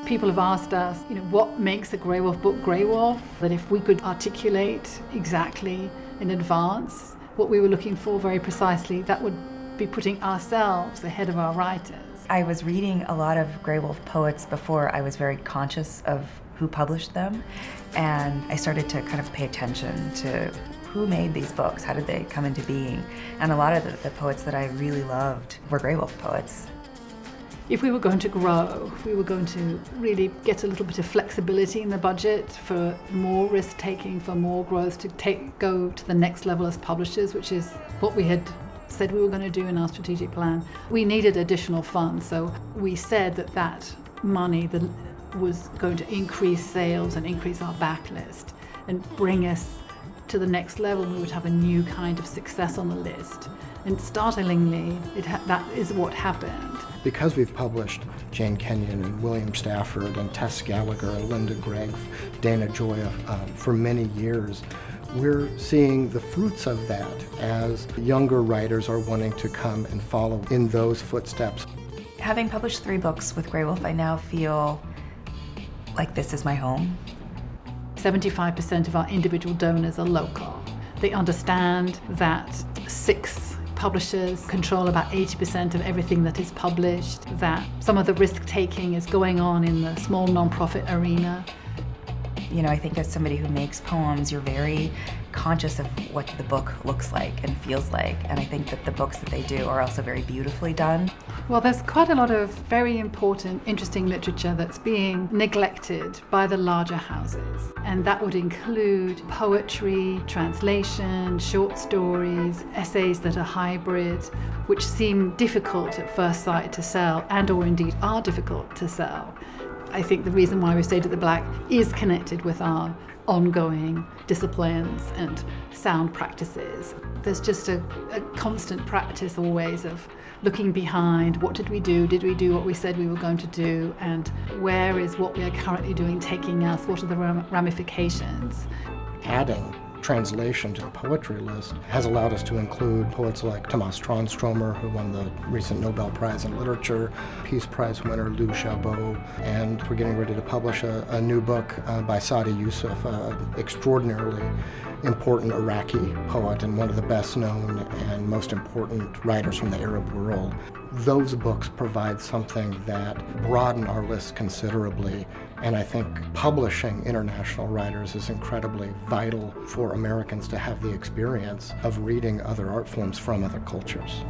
People have asked us, what makes a Graywolf book Graywolf? That if we could articulate exactly in advance what we were looking for very precisely, that would be putting ourselves ahead of our writers. I was reading a lot of Graywolf poets before I was very conscious of who published them, and I started to kind of pay attention to who made these books, how did they come into being, and a lot of the poets that I really loved were Graywolf poets. If we were going to grow, if we were going to really get a little bit of flexibility in the budget for more risk-taking, for more growth, to go to the next level as publishers, which is what we had said we were going to do in our strategic plan, we needed additional funds. So we said that money was going to increase sales and increase our backlist and bring us to the next level. We would have a new kind of success on the list. And startlingly, that is what happened. Because we've published Jane Kenyon and William Stafford and Tess Gallagher and Linda Gregg, Dana Joy for many years, we're seeing the fruits of that as younger writers are wanting to come and follow in those footsteps. Having published 3 books with Graywolf, I now feel like this is my home. 75% of our individual donors are local. They understand that 6 publishers control about 80% of everything that is published, that some of the risk-taking is going on in the small non-profit arena. I think as somebody who makes poems, you're very conscious of what the book looks like and feels like, and I think that the books that they do are also very beautifully done. Well, there's quite a lot of very important, interesting literature that's being neglected by the larger houses, and that would include poetry, translation, short stories, essays that are hybrid, which seem difficult at first sight to sell, and or indeed are difficult to sell. I think the reason why we stayed at the Black is connected with our ongoing disciplines and sound practices. There's just a constant practice always of looking behind. What did we do? Did we do what we said we were going to do? And where is what we are currently doing taking us? What are the ramifications? Adding translation to the poetry list has allowed us to include poets like Tomas Transtromer, who won the recent Nobel Prize in Literature, Peace Prize winner Lou Chabot, and we're getting ready to publish a new book by Sadi Yusuf, an extraordinarily important Iraqi poet and one of the best known and most important writers from the Arab world. Those books provide something that broaden our list considerably, and I think publishing international writers is incredibly vital for Americans to have the experience of reading other art forms from other cultures.